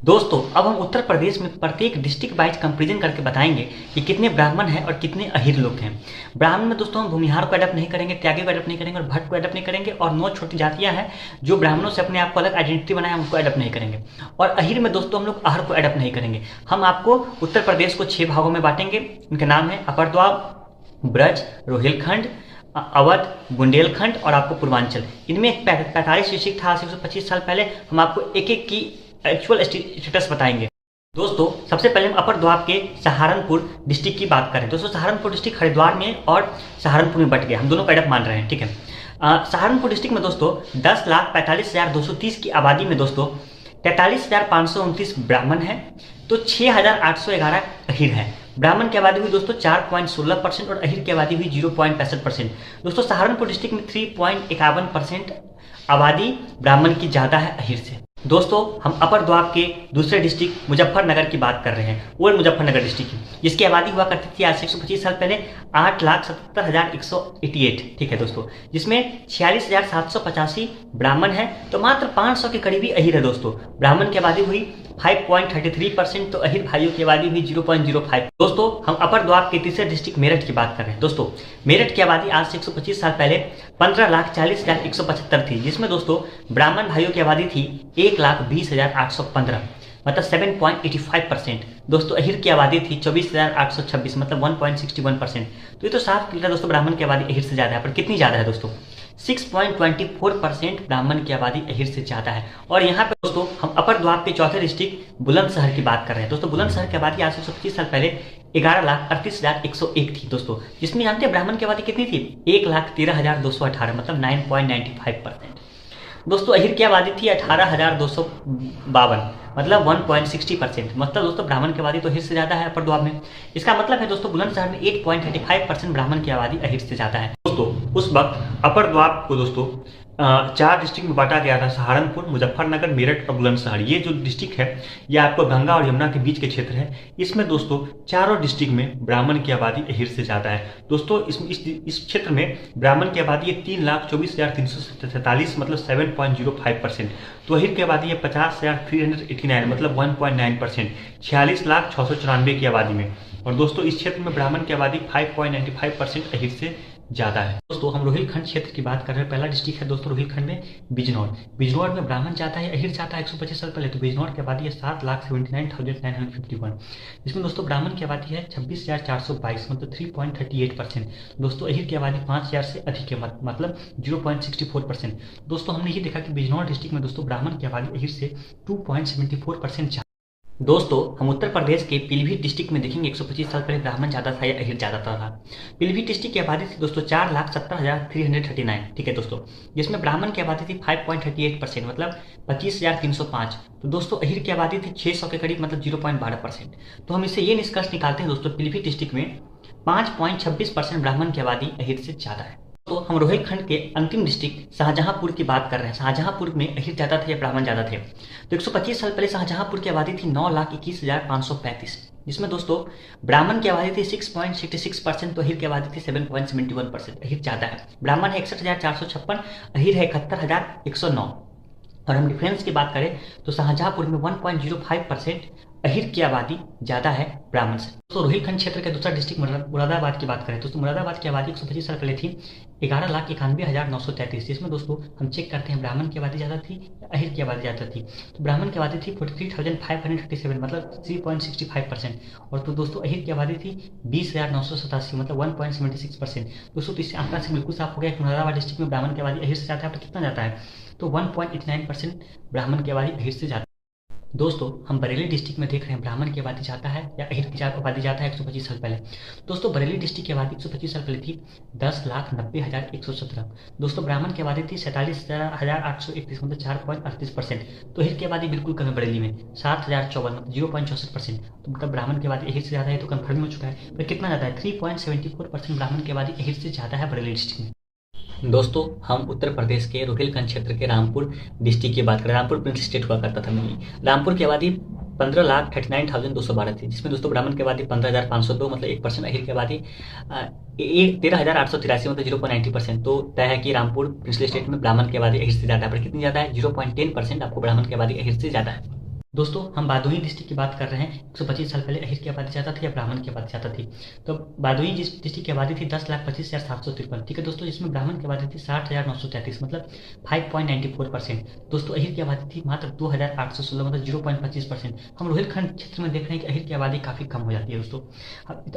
दोस्तों अब हम उत्तर प्रदेश में प्रत्येक डिस्ट्रिक्ट वाइज कंपेरिजन करके बताएंगे कि कितने ब्राह्मण हैं और कितने अहीर लोग हैं। ब्राह्मण में दोस्तों हम भूमिहार को अडॉप्ट नहीं करेंगे, त्यागी को अडॉप्ट नहीं करेंगे और भट्ट को अडॉप्ट नहीं करेंगे, और 9 छोटी जातियां हैं जो ब्राह्मणों से अपने आप को अलग आइडेंटिटी बनाए हम उसको अडॉप्ट नहीं करेंगे। और अहीर में दोस्तों हम लोग आहर को अडॉप्ट नहीं करेंगे। हम आपको उत्तर प्रदेश को 6 भागों में बांटेंगे। इनके नाम है अपर द्वाब, ब्रज, रोहिलखंड, अवध, बुंदेलखंड और आपको पूर्वांचल। इनमें 45 डिस्ट्रिक्ट था आज से 125 साल पहले। हम आपको एक एक की एक्चुअल स्टेटस बताएंगे। दोस्तों सबसे पहले हम अपर द्वाब के सहारनपुर डिस्ट्रिक्ट की बात करें। दोस्तों सहारनपुर डिस्ट्रिक्ट हरिद्वार में और सहारनपुर में बट गया, हम दोनों का एडप मान रहे हैं, ठीक है। सहारनपुर डिस्ट्रिक्ट में दोस्तों 10,45,230 की आबादी में दोस्तों 43,529 ब्राह्मण है, तो 6,811 अहीर है। ब्राह्मण की आबादी हुई दोस्तों 4.16% और अहीर की आबादी हुई 0.65%। दोस्तों सहारनपुर डिस्ट्रिक्ट में 3.51% आबादी ब्राह्मण की ज्यादा है अहीर से। दोस्तों हम अपर द्वाब के दूसरे डिस्ट्रिक्ट मुजफ्फरनगर की बात कर रहे हैं, ओल्ड मुजफ्फरनगर डिस्ट्रिक्ट की, जिसकी आबादी हुआ करती थी आज से 125 साल पहले 8,77,188, ठीक है दोस्तों, जिसमें 46,785 ब्राह्मण है, तो मात्र 500 के करीबी अहीर है। दोस्तों ब्राह्मण की आबादी हुई 5.33%, तो अहीर भाइयों की आबादी हुई 0.05। दोस्तों हम अपर द्वाब के तीसरे डिस्ट्रिक्ट मेरठ की बात कर रहे हैं। दोस्तों मेरठ की आबादी आज से 125 साल पहले 15,40,175 थी, जिसमें दोस्तों ब्राह्मण भाइयों की आबादी थी 1,20,815, मतलब 7.85%। दोस्तों अहीर की आबादी थी 24,826, मतलब 1.61%। तो ये तो साफ क्लियर है दोस्तों, ब्राह्मण की आबादी अहीर से ज्यादा है। पर कितनी ज्यादा है दोस्तों? 6.24% ब्राह्मण की आबादी अहीर से ज्यादा है। और यहाँ पे दोस्तों हम अपर द्वाब के चौथे डिस्ट्रिक्ट बुलंदशहर की बात कर रहे हैं। दोस्तों बुलंदशहर की आबादी आज से 125 साल पहले 11,38,101 थी दोस्तों, जिसमें जानते हैं ब्राह्मण की आबादी कितनी थी? 1,13,218, मतलब 9.95%। दोस्तों अहीर की आबादी थी 18,252, मतलब 1.60%। मतलब दोस्तों ब्राह्मण की आबादी तो अहीर से ज्यादा है अपर द्वाब में। इसका मतलब है दोस्तों बुलंदशहर में 8.35% ब्राह्मण की आबादी अहीर से ज्यादा है। दोस्तों उस वक्त अपर द्वाब को दोस्तों 4 डिस्ट्रिक्ट में बांटा गया था, सहारनपुर, मुजफ्फरनगर, मेरठ और बुलंदशहर। ये जो डिस्ट्रिक्ट है ये आपको गंगा और यमुना के बीच के क्षेत्र है। इसमें दोस्तों चारों डिस्ट्रिक्ट में ब्राह्मण की आबादी अहीर से ज्यादा है। दोस्तों इस क्षेत्र में ब्राह्मण की आबादी है 3,24,347, मतलब 7.05%। तो अहीर की आबादी है 50,389, मतलब 1.9%, 46,694 की आबादी में। और दोस्तों इस क्षेत्र में ब्राह्मण की आबादी 5.95% अहीर से ज्यादा है। दोस्तों हम रोहिलखंड क्षेत्र की बात कर रहे हैं। पहला डिस्ट्रिक्ट है दोस्तों रोहिलखंड में बिजनौर। बिजनौर में ब्राह्मण जाता है अहीर जाता है 125 साल पहले, तो बिजनौर की आबादी है 7,79,951, जिसमें दोस्तों ब्राह्मण की आबादी है 26,422, मतलब 3.38%। दोस्तों अहीर की आबादी 5,000 से अधिक है, मतलब 0.64%। दोस्तों हमने ये देखा कि बिजनौर डिस्ट्रिक्ट में दोस्तों ब्राह्मण की आबादी अहीर से 2.74% दोस्तों हम उत्तर प्रदेश के पीलीभीत डिस्ट्रिक्ट में देखेंगे 125 साल पहले ब्राह्मण ज्यादा था या अहीर ज्यादा था। पीलीभीत डिस्ट्रिक्ट की आबादी थी दोस्तों 4,70,339, ठीक है दोस्तों, जिसमें ब्राह्मण की आबादी थी 5.38%, मतलब 25,305। तो दोस्तों अहीर की आबादी थी 600 के करीब, मतलब 0.12%। तो हम इससे ये निष्कर्ष निकालते हैं दोस्तों पीलीभीत डिस्ट्रिक्ट में 5.26% ब्राह्मण की आबादी अहीर से ज्यादा है। तो हम रोहिलखंड के अंतिम डिस्ट्रिक्ट शाहजहांपुर की बात कर रहे हैं। शाहजहांपुर में अहीर ज्यादा थे या ब्राह्मण ज्यादा थे? तो 125 साल पहले शाहजहांपुर की आबादी थी 9,21,535, जिसमें दोस्तों ब्राह्मण की आबादी थी 6.66%, तो अहीर की आबादी थी 7.71%। अहीर ज्यादा है। ब्राह्मण है 61,456, अहीर है 71,109। और हम डिफरेंस की बात करें तो शाहजहांपुर में 1.05% अहीर की आबादी ज्यादा है ब्राह्मण से। तो रोहिलखंड क्षेत्र के दूसरा डिस्ट्रिक्ट मुरादाबाद की बात करें तो मुरादाबाद की आबादी 125 साल पहले थी 11,91,933, जिसमें दोस्तों हम चेक करते हैं ब्राह्मण की आबादी ज्यादा थी या अहीर की आबादी ज्यादा थी। तो ब्राह्मण की आबादी थी 43,537, मतलब 3.65%। और तो दोस्तों अहीर की आबादी थी 20,987, मतलब 1.76%। दोस्तों तो इससे आंकड़ा से बिल्कुल साफ हो गया कि मुरादाबाद डिस्ट्रिक्ट में ब्राह्मण की आबादी अहीर से ज्यादा है। तो कितना जाता है? तो 1.89% ब्राह्मण की आबादी अहीर से ज्यादा। दोस्तों हम बरेली डिस्ट्रिक्ट में देख रहे हैं ब्राह्मण की आबादी जाता है या अहीर की आबादी जाता है 125 साल पहले। दोस्तों बरेली डिस्ट्रिक्ट की आबादी 125 साल पहले थी 10,90,117। दोस्तों ब्राह्मण की आबादी थी 47,831, मतलब 4.38%। तो अहीर की आबादी बिल्कुल कम है बरेली में 7,054, मतलब 0.64%। तो मतलब ब्राह्मण की आबादी अहीर से ज्यादा है, तो कन्फर्म हो चुका है। पर कितना ज्यादा है? 3.74% ब्राह्मण की आबादी अहीर से ज्यादा है बरेली डिस्ट्रिक्ट में। दोस्तों हम उत्तर प्रदेश के रोहिलखंड क्षेत्र के रामपुर डिस्ट्रिक्ट की बात करें। रामपुर प्रिंस स्टेट हुआ करता था मिली। रामपुर की आबादी 15,39,212 थी, जिसमें दोस्तों ब्राह्मण की आबादी 15,502, मतलब 1%। अहीर की आबादी 13,883, मतलब 0.90%। तो तय है कि रामपुर प्रिंसली स्टेट में ब्राह्मण की आबादी अहीर से ज्यादा है। पर कितनी ज्यादा है? 0.10% आपको ब्राह्मण की आबादी अहीर से ज्यादा है। दोस्तों हम बारदोही डिस्ट्रिक्ट की बात कर रहे हैं। 125 साल पहले अहिर की आबादी ज़्यादा थी या ब्राह्मण की आबादी ज़्यादा थी? तो बारदोही डिस्ट्रिक्ट की आबादी थी 10,25,753। ठीक है दोस्तों, इसमें ब्राह्मण की आबादी थी 60,933 मतलब 5.94%। दोस्तों अहिर की आबादी थी मात्र 2,816 मतलब 0.25%। हम रोहिलखंड क्षेत्र में देख रहे हैं कि अहिर की आबादी काफ़ी कम हो जाती है दोस्तों।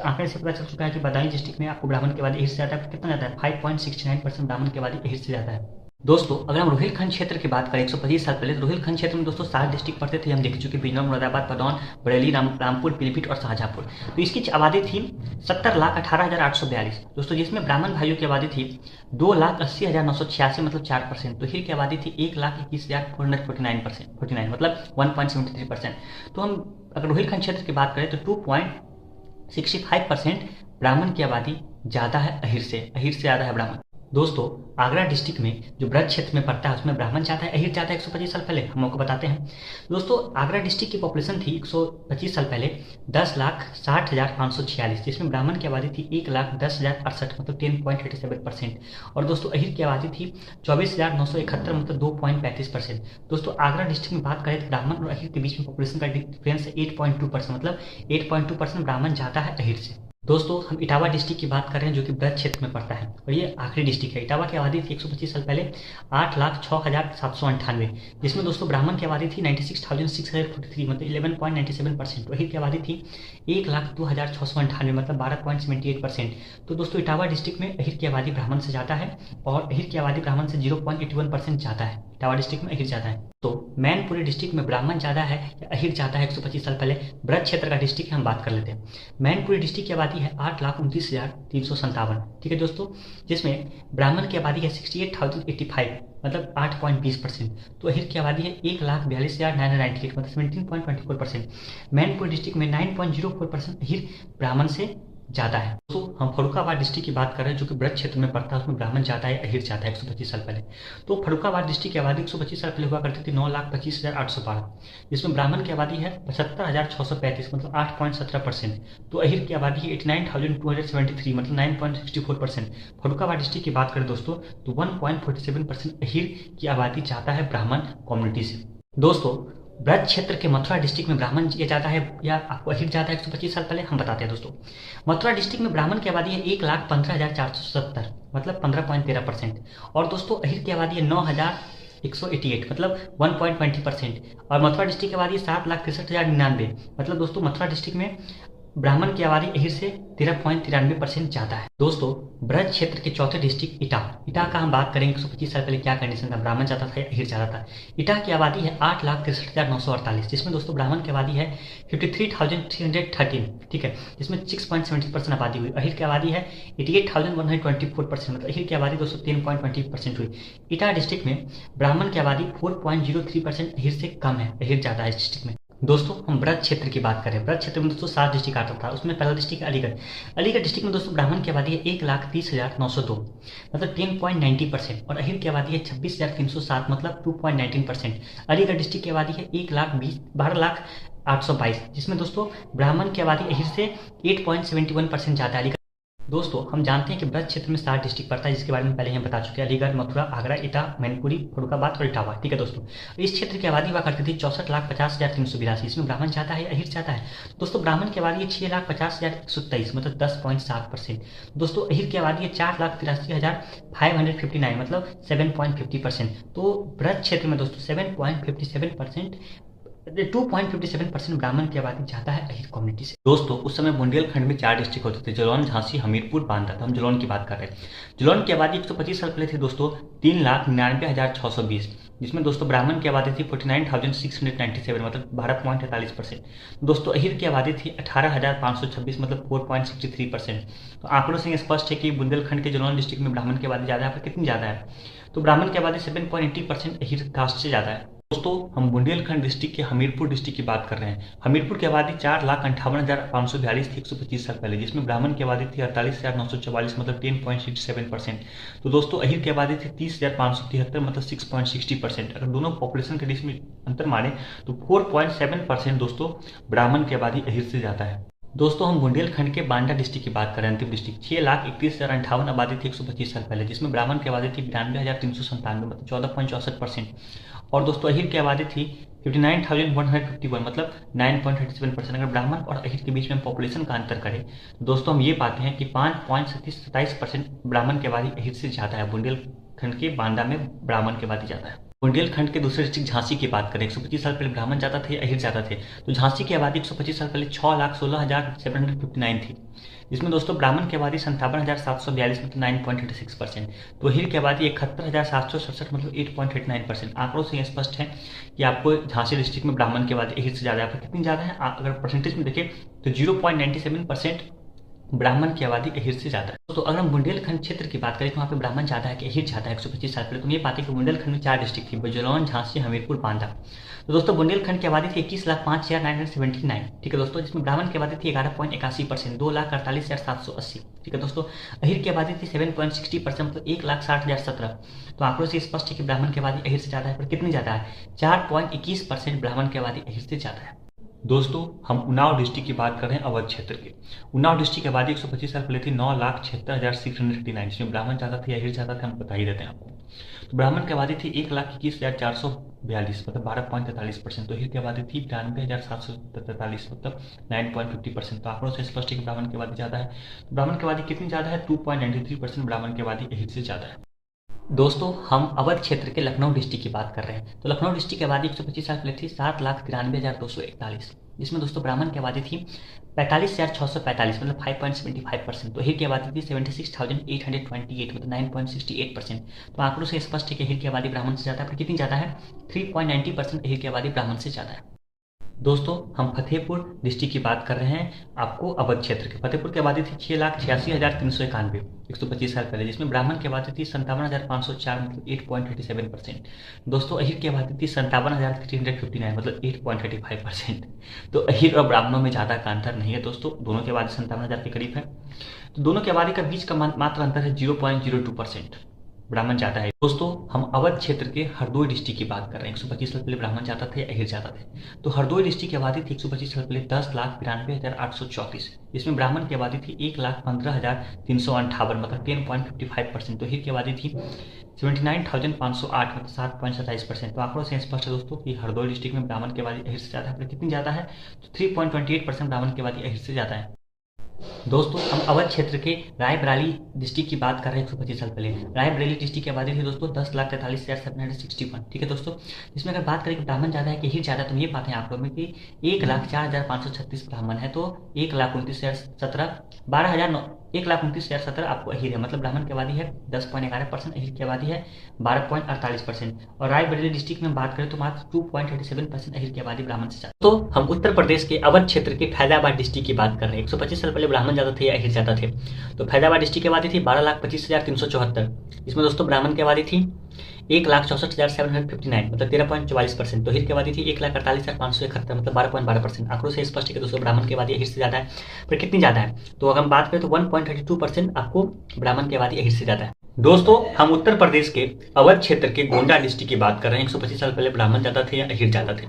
आंकड़े से पता चल चुका है कि बारदोही डिस्ट्रिक्ट में आपको ब्राह्मण की आबादी अहिर से ज़्यादा है। कितना ज़्यादा है? 5.69% ब्राह्मण की आबादी अहिर से ज़्यादा है। दोस्तों अगर हम रोहिलखंड क्षेत्र की बात करें 125 साल पहले, तो रोहिलखंड क्षेत्र में दोस्तों 7 डिस्ट्रिक्ट पड़ते थे। हम देख चुके बिजनौर, मुरादाबाद, भदौन, बरेली, रामपुर, पीलीभीत और शाहजहाँपुर। तो इसकी आबादी थी 70,18,842 दोस्तों, जिसमें ब्राह्मण भाइयों की आबादी थी 2,80,986 मतलब 4%। तो हिर की आबादी थी 1,21,449 मतलब 1.73%। तो हम अगर रोहिलखंड क्षेत्र की बात करें तो 2.65% ब्राह्मण की आबादी ज़्यादा है अहिर से ज़्यादा है ब्राह्मण। दोस्तों आगरा डिस्ट्रिक्ट में जो ब्रज क्षेत्र में पड़ता है उसमें ब्राह्मण ज़्यादा है अहिर ज़्यादा है 125 साल पहले, हम आपको बताते हैं। दोस्तों आगरा डिस्ट्रिक्ट की पॉपुलेशन थी 125 साल पहले 10,60,546, जिसमें ब्राह्मण की आबादी थी 1,10,068 मतलब 10.87%। और दोस्तों अहिर की आबादी थी 24,971 मतलब 2.35%। दोस्तों आगरा डिस्ट्रिक्ट में बात करें तो ब्राह्मण और अहिर के बीच में पॉपुलेशन का डिफरेंस है 8.2% मतलब 8.2% ब्राह्मण ज़्यादा है अहिर से। दोस्तों हम इटावा डिस्ट्रिक्ट की बात कर रहे हैं जो कि ब्रज क्षेत्र में पड़ता है और ये आखिरी डिस्ट्रिक्ट है। इटावा की आबादी थी 125 साल पहले 8,06,798, जिसमें दोस्तों ब्राह्मण की आबादी थी 96,643 मतलब 11.97%। अहिर की आबादी थी 1,02,698 मतलब 12.78%। तो दोस्तों इटावा डिस्ट्रिक्ट में अहिर की आबादी ब्राह्मण से ज़्यादा है और अहिर की आबादी ब्राह्मण से 0.81% ज़्यादा है। इटावा डिस्ट्रिक्ट में अहिर ज़्यादा है। तो मैनपुरी डिस्ट्रिक्ट में ब्राह्मण ज़्यादा है या अहिर ज़्यादा है 125 साल पहले? ब्रज क्षेत्र का डिस्ट्रिक्ट हम बात कर लेते हैं। मैनपुरी डिस्ट्रिक्ट की आबादी है 8,29,357। ठीक है दोस्तों, जिसमें ब्राह्मण की आबादी है 68,085 मतलब 8.20%। तो अहिर की आबादी है 1,42,998 मतलब 17.24%। मैनपुरी डिस्ट्रिक्ट में 9.04% अहिर ब्राह्मण से ज़्यादा है। तो हम फर्रुखाबाद डिस्ट्रिक्ट की बात कर रहे हैं जो कि ब्रज क्षेत्र में पड़ता है, उसमें ब्राह्मण ज़्यादा है अहिर ज़्यादा है 125 साल पहले। तो फर्रुखाबाद डिस्ट्रिक्ट की आबादी 125 साल पहले हुआ करती थी 9,25,812, जिसमें ब्राह्मण की आबादी है 75,635 मतलब 8.17%। तो अहिर की आबादी है 89,273 मतलब 9.64%। फर्रुखाबाद डिस्ट्रिक्ट की बात करें दोस्तों तो 1.47% अहिर की आबादी ज़्यादा है ब्राह्मण कम्युनिटी से। दोस्तों ब्रज क्षेत्र के मथुरा डिस्ट्रिक्ट में ब्राह्मण ये ज़्यादा है या आपको अहिर ज़्यादा है 125 साल पहले, हम बताते हैं दोस्तों। मथुरा डिस्ट्रिक्ट में ब्राह्मण की आबादी है 1,15,470 मतलब 15.13%। और दोस्तों अहिर की आबादी है 9,188 मतलब 1.20%। और मथुरा डिस्ट्रिक्ट की आबादी है 7,63,099 मतलब दोस्तों मथुरा डिस्ट्रिक्ट में ब्राह्मण की आबादी अहिर से 13.93% ज़्यादा है। दोस्तों ब्रज क्षेत्र के चौथे डिस्ट्रिक्ट इटा का हम बात करेंगे 125 साल पहले क्या कंडीशन था, ब्राह्मण ज़्यादा था या अहिर ज़्यादा था? इटा की आबादी है 8,63,948, जिसमें दोस्तों ब्राह्मण की आबादी है 53,313। ठीक है, जिसमें 6.70% आबादी हुई। अहिर की आबादी है 88,124% मतलब अहिर की आबादी दोस्तों 10.20% हुई। इटा डिस्ट्रिक्ट में ब्राह्मण की आबादी 4.03% अहिर से कम है, अहिर ज़्यादा है इस डिस्ट्रिक्ट में। दोस्तों हम ब्रज क्षेत्र की बात करें, ब्रज क्षेत्र में दोस्तों 7 डिस्ट्रिक्ट आता था, उसमें पहला डिस्ट्रिक्ट है अलीगढ़। अलीगढ़ डिस्ट्रिक्ट में दोस्तों ब्राह्मण की आबादी है 1,30,902 मतलब 10.90% और अहिर की आबादी है 26,307 मतलब 2.19%। अलीगढ़ डिस्ट्रिक्ट की आबादी है 12,08,822, जिसमें दोस्तों ब्राह्मण की आबादी अहिर से 8.71% ज़्यादा है। दोस्तों हम जानते हैं कि ब्रज क्षेत्र में 7 डिस्ट्रिक्ट पड़ता है जिसके बारे में पहले हम बता चुके हैं, अलीगढ़, मथुरा, आगरा, इटा, मैनपुरी, फर्रुखाबाद और इटावा। ठीक है दोस्तों, इस क्षेत्र की आबादी हुआ करती थी 64,50,382, इसमें ब्राह्मण ज़्यादा है अहिर ज़्यादा है? दोस्तों ब्राह्मण की आबादी है 6,50,123 मतलब 10.7%। दोस्तों अहिर की आबादी है 4,83,559 मतलब 7.50%। तो ब्रज क्षेत्र में दोस्तों 7.57% 2.57% ब्राह्मण की आबादी ज़्यादा है अहिर कम्युनिटी से। दोस्तों उस समय बुंदेलखंड में 4 डिस्ट्रिक्ट होते थे, जलौन, झांसी, हमीरपुर, बांदा। तो हम जलौन की बात कर रहे हैं। जलौन की आबादी 125 साल पहले थी दोस्तों 3,99,620, जिसमें दोस्तों ब्राह्मण की आबादी थी 49,697 मतलब 12.43%। दोस्तों अहिर की आबादी थी 18,526 मतलब 4.63%। तो आंकड़ों से स्पष्ट है कि बुंदेलखंड के जलौन डिस्ट्रिक्ट में ब्राह्मण की आबादी ज़्यादा है। कितनी ज़्यादा है? तो ब्राह्मण की आबादी 7.80% अहिर कास्ट से ज़्यादा है। दोस्तों हम बुंदेलखंड डिस्ट्रिक्ट के हमीरपुर डिस्ट्रिक्ट की बात कर रहे हैं। हमीरपुर की आबादी 4,58,542 थी 125 साल पहले, जिसमें ब्राह्मण की आबादी थी 48,944 मतलब 10.67%। तो दोस्तों अहिर की आबादी थी 30,573 मतलब 6.60%। अगर दोनों पॉपुलेशन के बीच में अंतर माने तो 4.7% दोस्तों ब्राह्मण की आबादी अहिर से ज़्यादा है। दोस्तों हम बुंदेलखंड के बांदा डिस्ट्रिक्ट की बात करें, अंतिम डिस्ट्रिक्ट 6,31,058 आबादी थी 125 साल पहले, जिसमें ब्राह्मण की आबादी थी 92,397 मतलब 14.64%। और दोस्तों अहिर की आबादी थी 59,151 मतलब 9.37%। अगर ब्राह्मण और अहिर के बीच में पॉपुलेशन का अंतर करें तो दोस्तों हम ये पाते हैं कि 5.27% ब्राह्मण की आबादी अहिर से ज़्यादा है। बुंदेलखंड के बांदा में ब्राह्मण की आबादी ज़्यादा है। बुंदेलखंड के दूसरे डिस्ट्रिक्ट झांसी की बात करें, 125 साल पहले ब्राह्मण ज़्यादा थे, अहिर ज़्यादा थे। तो झांसी की आबादी 125 साल पहले 6,16,759 थी, जिसमें दोस्तों ब्राह्मण की आबादी 57,742 मतलब 9.36%। तो अहिर की आबादी 71,767 मतलब 8.89%। आंकड़ों से यह स्पष्ट है कि आपको झांसी डिस्ट्रिक्ट में ब्राह्मण की आबादी अहिर से ज़्यादा है। कितनी ज़्यादा है अगर परसेंटेज में देखें तो 0.97% ब्राह्मण की आबादी अहिर से ज्यादा है। तो अगर हम बुंदेलखंड क्षेत्र की बात करें तो वहाँ पे ब्राह्मण ज्यादा है कि अहिर ज्यादा है। 125 साल पहले तो ये पाते हैं कि बुंदेलखंड में 4 डिस्ट्रिक्ट थी, बजलौन, झांसी, हमीरपुर, बांदा। तो दोस्तों बुंदेलखंड की आबादी थी 21,05,979, ठीक है दोस्तों, जिसमें ब्राह्मण की आबादी थी 11.81%, 2,48,780, ठीक है दोस्तों। अहिर की आबादी थी 7.60% मतलब 1,60,017। तो आंकड़ों से स्पष्ट है कि ब्राह्मण की आबादी अहिर से ज्यादा है। पर कितनी ज्यादा है? 4.21% ब्राह्मण की आबादी अहिर से ज्यादा है। दोस्तों हम उन्नाव डिस्ट्रिक्ट की बात कर रहे हैं अवध क्षेत्र की। उन्नाव डिस्ट्रिक्ट की आबादी 125 साल पहले थी 9,76,639, जिसमें ब्राह्मण ज्यादा थे अहिर ज्यादा थे, हम बता ही देते हैं आपको। तो ब्राह्मण की आबादी थी 1,21,442 मतलब 12.43%। तो अहिर की आबादी थी 92,743 मतलब 9.50%। तो आंकड़ों से स्पष्ट है कि ब्राह्मण की आबादी ज्यादा है। तो ब्राह्मण की आबादी कितनी ज्यादा है? 2.93% ब्राह्मण की आबादी अहिर से ज्यादा है। दोस्तों हम अवध क्षेत्र के लखनऊ डिस्ट्रिक्ट की बात कर रहे हैं। तो लखनऊ डिस्ट्रिक्ट की आबादी 125 साल पहले थी 7,93,241, जिसमें दोस्तों ब्राह्मण की आबादी थी 45,645 मतलब 5.75%। तो अहिर की आबादी थी 76,828 मतलब 9.68%। तो आंकड़ों से स्पष्ट है कि अहिर की आबादी ब्राह्मण से ज़्यादा है। कितनी ज़्यादा है? 3.90% अहिर की आबादी ब्राह्मण से ज़्यादा है। दोस्तों हम फतेहपुर डिस्ट्रिक्ट की बात कर रहे हैं आपको अवध क्षेत्र के। फतेहपुर की आबादी थी 6,86,391 125 साल पहले, जिसमें ब्राह्मण की आबादी थी 57,504 मतलब 8.37%। दोस्तों अहिर की आबादी थी 57,359 मतलब 8.35%। तो अहिर और ब्राह्मणों में ज़्यादा का अंतर नहीं है दोस्तों, दोनों की आबादी 57,000 के करीब है। तो दोनों की आबादी का बीच का मात्र अंतर है 0.02%, ब्राह्मण ज्यादा है। दोस्तों हम अवध क्षेत्र के हरदोई डिस्ट्रिक्ट की बात कर रहे हैं। 125 साल पहले ब्राह्मण ज्यादा थे, अहिर ज्यादा थे। तो हरदोई डिस्ट्रिक्ट की आबादी थी 125 साल पहले 10,92,834, जिसमें ब्राह्मण की आबादी थी 1,15,358 मतलब 10.55%। तो अहिर की आबादी थी 79,508 मतलब 7.27%। तो आंकड़ों से स्पष्ट है दोस्तों कि हरदोई डिस्ट्रिक्ट में ब्राह्मण की आबादी अहिर से ज्यादा है। कितनी ज्यादा है? तो 3.28% ब्राह्मण की आबादी अहिर से ज्यादा है। दोस्तों हम अवध क्षेत्र के रायबरेली डिस्ट्रिक्ट की बात कर रहे हैं। 125 साल पहले रायबरेली डिस्ट्रिक्ट की आबादी थी दोस्तों 10,43,761, ठीक है दोस्तों। इसमें अगर बात करें कि ब्राह्मण ज्यादा है कि अहिर ज्यादा, तो ये पाते हैं आप लोग में कि 1,04,536 ब्राह्मण है तो 1,29,017 1,29,017 आपको अहिर है। मतलब ब्राह्मण की आबादी है 10.11%, अहिर की आबादी है 12.48%। और रायबरेली डिस्ट्रिक्ट में बात करें तो मात्र 2.87% अहिर की आबादी ब्राह्मण से ज्यादा। तो हम उत्तर प्रदेश के अवध क्षेत्र के फैजाबाद डिस्ट्रिक्ट की बात कर रहे हैं। 125 साल पहले ब्राह्मण ज्यादा थे या अहिर ज्यादा थे। तो फैजाबाद डिस्ट्रिक्ट की आबादी थी 12,25,374, इसमें दोस्तों ब्राह्मण की आबादी थी 1,64,759 मतलब 13.44%। तो अहिर की आबादी थी 1,48,571 मतलब 12.12%। आंकड़ों से स्पष्ट है कि दोस्तों ब्राह्मण की आबादी अहिर से ज्यादा है। पर कितनी ज्यादा है? तो अगर हम बात करें तो 1.32% आपको ब्राह्मण की आबादी अहिर से ज्यादा है। दोस्तों हम उत्तर प्रदेश के अवध क्षेत्र के गोंडा डिस्ट्रिक्ट की बात कर रहे हैं। 125 साल पहले ब्राह्मण ज्यादा थे या अहिर ज्यादा थे।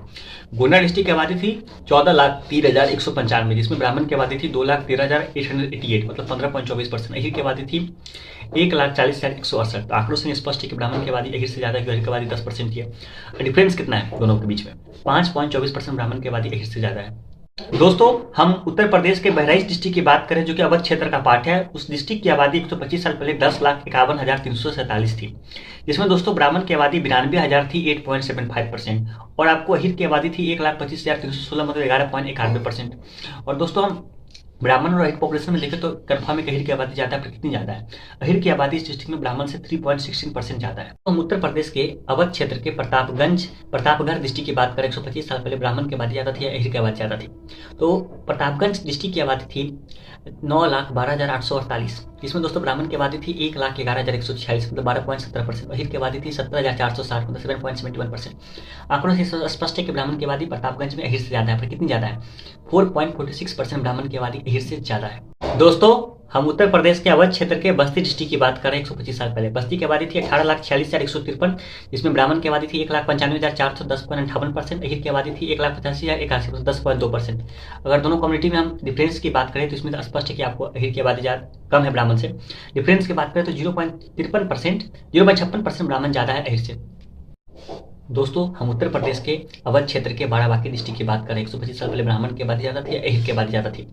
गोंडा डिस्ट्रिक्ट की आबादी थी 14,03,195, जिसमें ब्राह्मण की आबादी थी 2,13,888 मतलब 15.24%। अहिर की आबादी थी 1,40,168। आंकड़ों से स्पष्ट है कि ब्राह्मण की आबादी अहिर से ज्यादा है, अहिर की आबादी 10% की है। डिफरेंस कितना है दोनों के बीच में? 5.24% ब्राह्मण की आबादी अहिर से ज्यादा है। दोस्तों हम उत्तर प्रदेश के बहराइच डिस्ट्रिक्ट की बात करें जो कि अवध क्षेत्र का पार्ट है। उस डिस्ट्रिक्ट की आबादी 125 साल पहले 10,51,347 थी, जिसमें दोस्तों ब्राह्मण की आबादी 92,000 थी 8.75%। और आपको अहिर की आबादी थी 1,25,316 मतलब 11.91%। और दोस्तों हम ब्राह्मण और अहिर पॉपुलेशन में देखें तो कन्फर्म है कि अहिर की आबादी ज्यादा है। पर कितनी ज्यादा है? अहिर की आबादी इस डिस्ट्रिक्ट में ब्राह्मण से 3.16% ज्यादा है। तो हम उत्तर प्रदेश के अवध क्षेत्र के प्रतापगढ़ डिस्ट्रिक्ट की बात करें। 125 साल पहले ब्राह्मण की आबादी ज्यादा थी, अहिर की आबादी ज्यादा थी। तो प्रतापगंज डिस्ट्रिक्ट की आबादी थी 9,12,848, इसमें दोस्तों ब्राह्मण की आबादी थी 1,11,146 मतलब 12.17%। अहिर की आबादी थी 17,460 मतलब 7.71%। आंकड़ों से स्पष्ट है कि ब्राह्मण की आबादी प्रतापगंज में अहिर से ज्यादा है। पर कितनी ज्यादा है? 4.46% ब्राह्मण की आबादी अहिर से ज्यादा है। दोस्तों हम उत्तर प्रदेश के अवध क्षेत्र के बस्ती डिस्ट्रिक्ट की बात करें। 125 साल पहले बस्ती की आबादी थी 18,46,153, जिसमें ब्राह्मण की आबादी थी 1,95,410.58%। अहिर की आबादी थी 1,85,081 मतलब 10.2%। अगर दोनों कम्युनिटी में हम डिफरेंस की बात करें तो इसमें स्पष्ट है कि आपको अहिर की आबादी कम है ब्राह्मण से। डिफरेंस की बात करें तो 0.53% 0.56% ब्राह्मण ज्यादा है अहिर से। दोस्तों हम उत्तर प्रदेश के अवध क्षेत्र के बाराबांकी डिस्ट्रिक्ट की बात करें। 125 साल पहले ब्राह्मण की आबादी ज़्यादा थी या अहिर की आबादी ज़्यादा थी?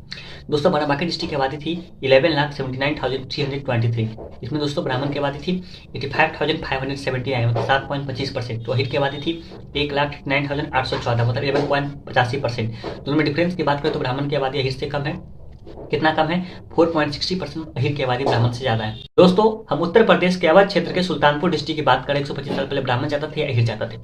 दोस्तों बाराबांकी डिस्ट्रिक्ट की आबादी थी 11,79,323। इसमें दोस्तों ब्राह्मण की आबादी थी 85,579 मतलब 7.25%। तो अहिर की आबादी थी 1,59,814 मतलब 11.85%। दोनों में डिफरेंस की बात करें तो ब्राह्मण की आबादी अहिर से कम है। कितना कम है? 4.60%। अहिर की आबादी ब्राह्मण से ज्यादा है। दोस्तों हम उत्तर प्रदेश के अवध क्षेत्र के सुल्तानपुर डिस्ट्रिक्ट की बात करें। 125 साल पहले ब्राह्मण ज्यादा थे या अहिर ज्यादा थे?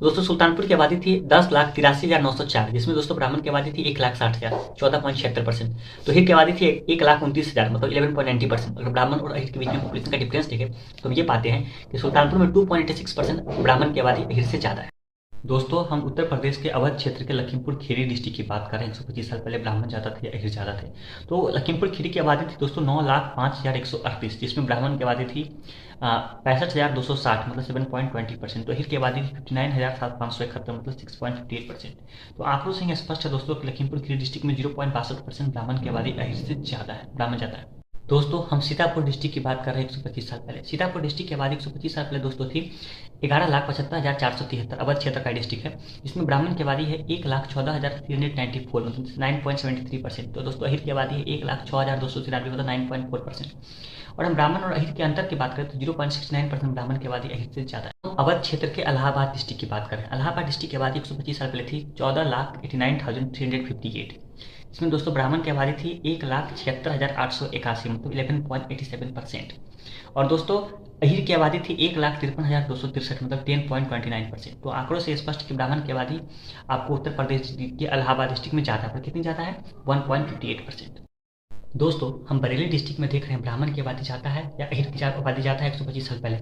दोस्तों सुल्तानपुर की आबादी थी 10,83,904 जिसमें दोस्तों ब्राह्मण की आबादी थी 1,60,000 14.76%। तो अहिर की आबादी थी 1,29,000 मतलब 11.90%। अगर ब्राह्मण और अहिर के बीच में पॉपुलेशन का डिफरेंस देखें तो हम ये पाते हैं कि सुल्तानपुर में 2.86% ब्राह्मण की आबादी अहिर से ज्यादा है। दोस्तों हम उत्तर प्रदेश के अवध क्षेत्र के लखीमपुर खीरी डिस्ट्रिक्ट की बात करें। 125 साल पहले ब्राह्मण ज़्यादा थे या अहिर ज़्यादा थे? तो लखीमपुर खीरी की आबादी थी दोस्तों 9,05,138 जिसमें ब्राह्मण की आबादी थी 65,260 मतलब 7.20%। तो अहिर की आबादी थी 59,571 मतलब 6.58%। तो आंकड़ों से ही स्पष्ट है दोस्तों कि लखीमपुर खीरी डिस्ट्रिक्ट में 0.62% ब्राह्मण की आबादी अहिर से ज़्यादा है, ब्राह्मण ज़्यादा है। दोस्तों हम सीतापुर डिस्ट्रिक्ट की बात कर रहे हैं। 125 साल पहले सीतापुर डिस्ट्रिक्ट की आबादी 125 साल पहले दोस्तों थी 11,75,473 अवध क्षेत्र का डिस्ट्रिक्ट है। इसमें ब्राह्मण की आबादी है 1,14,394 मतलब 9.73%। तो दोस्तों अहिर की आबादी है 1,06,293 मतलब 9.4%। और हम ब्राह्मण और अहिर के अंतर की बात करें तो 0.69% ब्राह्मण की आबादी अहिर से ज्यादा है। अवध क्षेत्र के इलाहाबाद डिस्ट्रिक्ट की बात करें। इलाहाबाद डिस्ट्रिक्ट की आबादी 125 साल पहले थी 14,89,358। इसमें दोस्तों ब्राह्मण की आबादी थी 1,76,881 मतलब 11.87%। और दोस्तों अहिर की आबादी थी 1,53,263 मतलब 10.29%। तो आंकड़ों से स्पष्ट कि ब्राह्मण की आबादी आपको उत्तर प्रदेश के इलाहाबाद डिस्ट्रिक्ट में ज़्यादा है। पर कितनी ज़्यादा है? 1.58%। दोस्तों हम बरेली डिस्ट्रिक्ट में देख रहे हैं ब्राह्मण की आबादी जाता है या अहिर की आबादी जाता है 125 साल पहले।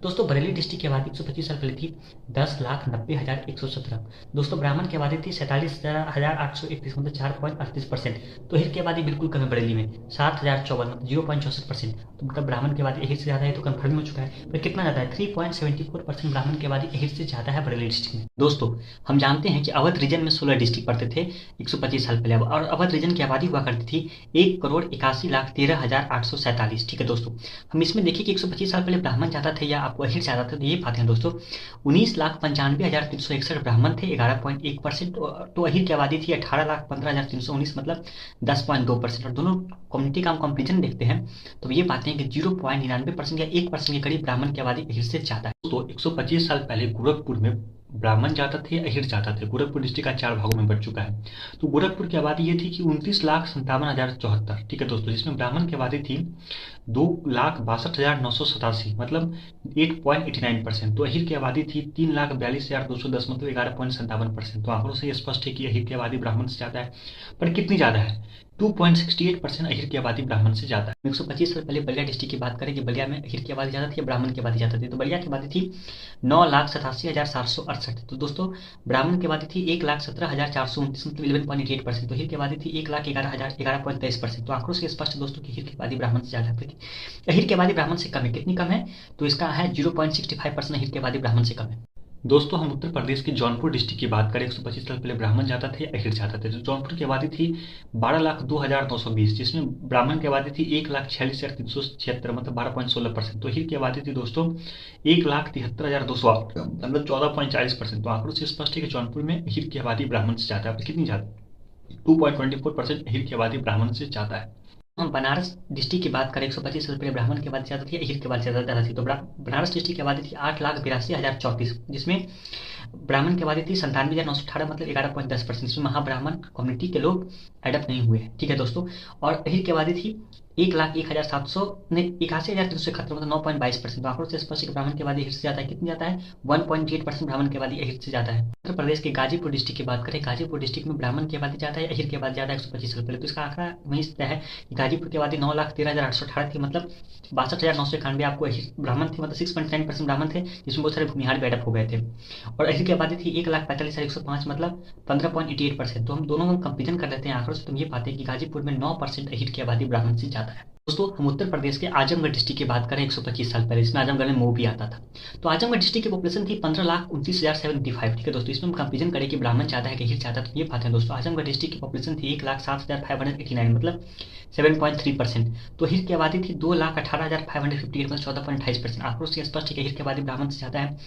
दोस्तों बरेली डिस्ट्रिक्ट की आबादी 125 साल पहले थी 10,90,117। दोस्तों ब्राह्मण की आबादी थी 47,831 मतलब 4.38%। तो अहिर की आबादी बिल्कुल कम है बरेली में 7,054 मतलब 0.64%। तो मतलब ब्राह्मण की आबादी अहिर से ज्यादा है तो कन्फर्म हो चुका है। पर कितना ज्यादा है? 3.74% ब्राह्मण की आबादी अहिर से ज्यादा है बरेली डिस्ट्रिक्ट में। दोस्तों हम जानते हैं कि अवध रीजन में 16 डिस्ट्रिक्ट पड़ते थे 125 साल पहले और अवध रीजन की आबादी हुआ करती थी 1,81,13,847। ठीक है दोस्तों हम इसमें देखिए कि 125 साल पहले ब्राह्मण ज्यादा थे या आपको अहिर ज्यादा थे। तो ये पाते हैं दोस्तों 19,95,361 ब्राह्मण थे 11.1%। तो अहिर की आबादी थी 18,15,319 मतलब 10.2%। और दोनों कम्युनिटी का हम कंपेरिजन देखते हैं तो ये पाते हैं कि 0.99% या 1% के करीब ब्राह्मण की आबादी अहिर से ज्यादा है। तो 125 साल पहले गोरखपुर में ब्राह्मण ज्यादा थे अहिर ज्यादा थे। गोरखपुर डिस्ट्रिक्ट का 4 भागों में बढ़ चुका है। तो गोरखपुर की आबादी ये थी कि 29,57,074। ठीक है दोस्तों जिसमें ब्राह्मण की आबादी थी 2,62,987 मतलब 8.89%। तो अहिर की आबादी थी 3,42,210 मतलब 11.57%। तो आंकड़ों से ये स्पष्ट है कि अहिर की आबादी ब्राह्मण से ज्यादा है। पर कितनी ज्यादा है? 2.68% अहिर की आबादी ब्राह्मण से ज्यादा है। 125 साल पहले बलिया डिस्ट्रिक्ट की बात करें कि बलिया में अहिर की आबादी ज्यादा थी या ब्राह्मण की आबादी ज्यादा थी? तो बलिया की आबादी थी 9,87,768। तो दोस्तों ब्राह्मण की आबादी थी 1,17,429 मतलब 11.88%। तो अहिर की आबादी थी 1,11,000 11.23%। तो आंकड़ों से स्पष्ट है दोस्तों कि अहिर की आबादी ब्राह्मण से ज्यादा है। अहिर की आबादी ब्राह्मण से कम है। कितनी कम है? तो इसका है 0.65% अहिर की आबादी ब्राह्मण से कम है। दोस्तों हम उत्तर प्रदेश के जौनपुर डिस्ट्रिक्ट की बात करें। 125 साल पहले ब्राह्मण ज्यादा थे अहिर ज्यादा थे। तो जौनपुर की आबादी थी 12,02,920 जिसमें ब्राह्मण की आबादी थी 1,46,376 मतलब 12.16%। तो अहिर की आबादी थी दोस्तों 1,73,208 मतलब 14.40%। तो आंकड़ों से स्पष्ट है कि जौनपुर में अहिर की आबादी ब्राह्मण से ज्यादा है। कितनी ज्यादा? 2.24% अहिर की आबादी ब्राह्मण से ज्यादा है। हम बनारस डिस्ट्रिक्ट की बात करें 125 साल पहले ब्राह्मण की आबादी ज्यादा थी अहिर की आबादी ज्यादा थी। तो बनारस डिस्ट्रिक्ट की आबादी थी 8,82,034 जिसमें ब्राह्मण की आबादी थी 97,918 मतलब 11.10%। इसमें महाब्राह्मण कम्युनिटी के लोग एडप्ट नहीं हुए हैं। ठीक है दोस्तों और अहिर की आबादी थी 1,01,700 नहीं 81,371 मतलब 9.22%। आंकड़ों से स्पष्ट है ब्राह्मण की आबादी अहिर से ज्यादा है। कितनी ज्यादा है? 1.8% ब्राह्मण की आबादी अहिर से ज्यादा है। उत्तर प्रदेश के गाजीपुर डिस्ट्रिक्ट की बात करें। गाजीपुर डिस्ट्रिक्ट में ब्राह्मण की आबादी ज्यादा है अहिर की आबादी ज्यादा है 125 साल पहले। तो इसका आंकड़ा वही है कि गाजीपुर की आबादी 9,13,818 थी मतलब 62,991 आपको ब्राह्मण थे मतलब 6.9% ब्राह्मण थे जिसमें बहुत सारे भूमिहार भी एडप्ट हो गए थे। और अहिर की आबादी थी 1,45,105 मतलब 15.88%। तो हम दोनों कंपेरिजन कर लेते हैं आंकड़ों से। तुम ये पाते हैं कि गाजीपुर में 9% अहिर की आबादी ब्राह्मण से ज्यादा है। दोस्तों हम उत्तर प्रदेश के आजमगढ़ डिस्ट्रिक्ट की बात करें 125 साल पहले, इसमें आजमगढ़ में मऊ भी आता था। तो आजमगढ़ डिस्ट्रिक्ट की पॉपुलेशन थी 15,29,075। ठीक है दोस्तों, इसमें हम कंपेरिजन करें कि ब्राह्मण ज़्यादा है कि हीर ज़्यादा, तो ये बात है दोस्तों। आजमगढ़ डिस्ट्रिक्ट की पॉपुलेशन थी 1,07,589, मतलब 7.3%। तो हीर की आबादी थी 2,18,558, मतलब 14.28%। आंकड़ों से स्पष्ट है कि हीर की आबादी ब्राह्मण से ज़्यादा है।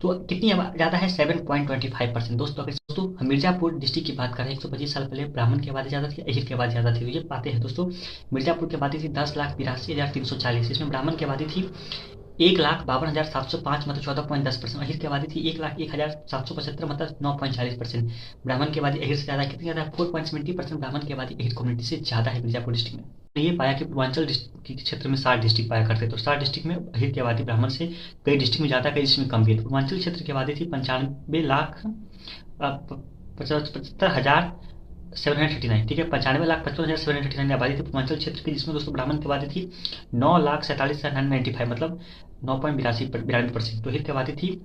तो कितनी ज़्यादा है? 7.25% दोस्तों। अगर दोस्तों हम मिर्जापुर डिस्ट्रिक्ट की बात करें, 125 साल पहले ब्राह्मण की आबादी ज़्यादा थी, अहीर की आबादी ज़्यादा थी। तो ये बातें हैं दोस्तों। मिर्जापुर की आबादी थी 10,82,340, इसमें ब्राह्मण की आबादी थी 1,52,705, मतलब 14.10%। अहीर की आबादी थी 1,01,775, मतलब 9.40%। ब्राह्मण की आबादी अहीर से ज़्यादा, कितनी ज़्यादा? 4.70% ब्राह्मण की आबादी अहीर कम्युनिटी से ज़्यादा है मिर्जापुर डिस्ट्रिक्ट में। ये पाया कि पूर्वांचल के क्षेत्र में 7 डिस्ट्रिक्ट पाया करते, तो 7 डिस्ट्रिक्ट में अहीर की आबादी ब्राह्मण से कई डिस्ट्रिक्ट में ज़्यादा, कई डिस्ट्रिक्ट में कम भी है। पूर्वांचल क्षेत्र की आबादी थी 95,75,739। ठीक है, 95,55,739 आबादी थी पूर्वांचल क्षेत्र की, जिसमें दोस्तों ब्राह्मण की आबादी थी 9,47,995, मतलब 9.92%। तो हीर की आबादी थी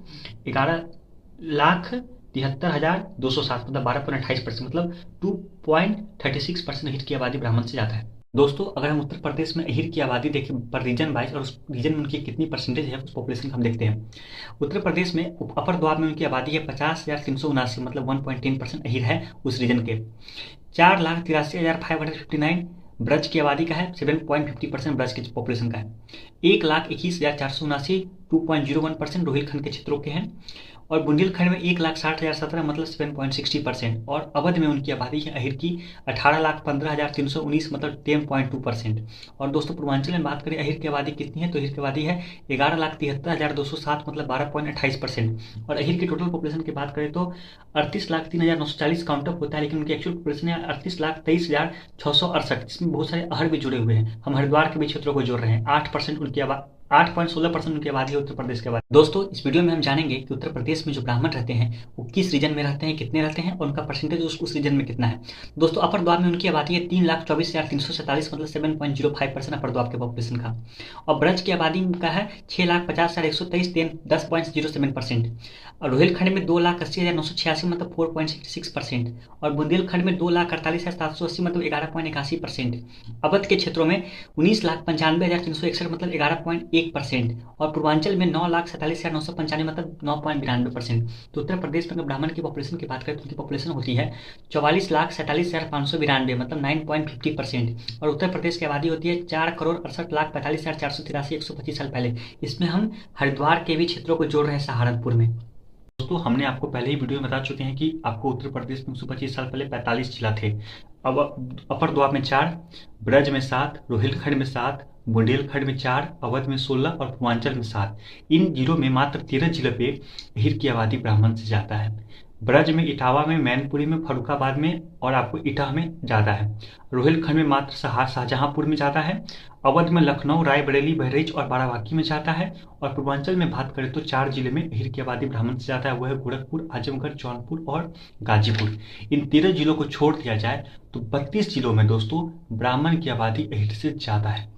11,73,207, मतलब 12.28%, मतलब 2.36% हीर की आबादी ब्राह्मण से ज़्यादा है। दोस्तों अगर हम उत्तर प्रदेश में अहीर की आबादी देखें पर रीजन वाइज, और उस रीजन में उनकी कितनी परसेंटेज है उस पॉपुलेशन का हम देखते हैं। उत्तर प्रदेश में अपर द्वाब में उनकी आबादी है 50,379, मतलब 1.10% अहीर है उस रीजन के। 4,83,559 ब्रज की आबादी का है, 7.50% ब्रज की पॉपुलेशन का है। 1,21,479 2.01% रोहिलखंड के क्षेत्रों के हैं। और बुंदेलखंड में 1,60,017, मतलब 7.60%। और अवध में उनकी आबादी है अहीर की 18,15,319, मतलब 10.2%। और दोस्तों पूर्वांचल में बात करें अहीर की आबादी कितनी है, तो अहीर की आबादी है 11,73,207, मतलब 12.28%। और अहीर की टोटल पॉपुलेशन की बात करें तो 38,03,940 काउंटअप होता है, लेकिन उनकी एक्चुअल पॉपुलेशन है 38,23,668, जिसमें बहुत सारे अहर भी जुड़े हुए हैं। हम हरिद्वार के भी क्षेत्रों को जोड़ रहे हैं। 8% उनकी आबादी, 8.16% उनकी आबादी है उत्तर प्रदेश के बाद। दोस्तों इस वीडियो में हम जानेंगे कि उत्तर प्रदेश में जो ब्राह्मण रहते हैं वो किस रीजन में रहते हैं, कितने रहते हैं, और उनका परसेंटेज उस रीजन में कितना है। दोस्तों अपर द्वाब में उनकी आबादी है 3,24,347, मतलब 7.05% अपर द्वाब के पॉपुलेशन का। और ब्रज की आबादी का है 6,50,123, 10.07%। और रोहिलखंड में 2,80,986, मतलब 4.66%। और बुंदेलखंड में 2,48,780, मतलब 11.81%। अवध के क्षेत्रों में 19,95,361, मतलब 11.1%। और पूर्वांचल में 9,47,995, मतलब 9.92%। तो उत्तर प्रदेश में अगर ब्राह्मण की पॉपुलेशन की बात करें तो उनकी पॉपुलेशन होती है 44,47,592, मतलब 9.50%। और उत्तर प्रदेश की आबादी होती है 4,68,45,483, 125 साल पहले। इसमें हम हरिद्वार के भी क्षेत्रों को जोड़ रहे हैं सहारनपुर में। दोस्तों हमने आपको पहले ही वीडियो में बता चुके हैं कि आपको उत्तर प्रदेश में 125 साल पहले 45 जिला थे। अब अपर द्वाब में 4, ब्रज में 7, रोहिलखंड में 7, बुंदेलखंड में 4, अवध में 16 और पूर्वांचल में 7। इन जिलों में मात्र 13 जिलों पे अहीर की आबादी ब्राह्मण से ज़्यादा है। ब्रज में, इटावा में, मैनपुरी में, फर्रुखाबाद में और आपको इटाह में ज़्यादा है। रोहिलखंड में मात्र शाहजहांपुर में ज़्यादा है। अवध में लखनऊ, रायबरेली, बहराइच और बाराबांकी में ज़्यादा है। और पूर्वांचल में बात करें तो 4 जिले में अहीर की आबादी ब्राह्मण से ज़्यादा है, वो है गोरखपुर, आजमगढ़, जौनपुर और गाजीपुर। इन 13 जिलों को छोड़ दिया जाए तो 32 जिलों में दोस्तों ब्राह्मण की आबादी अहीर से ज़्यादा है।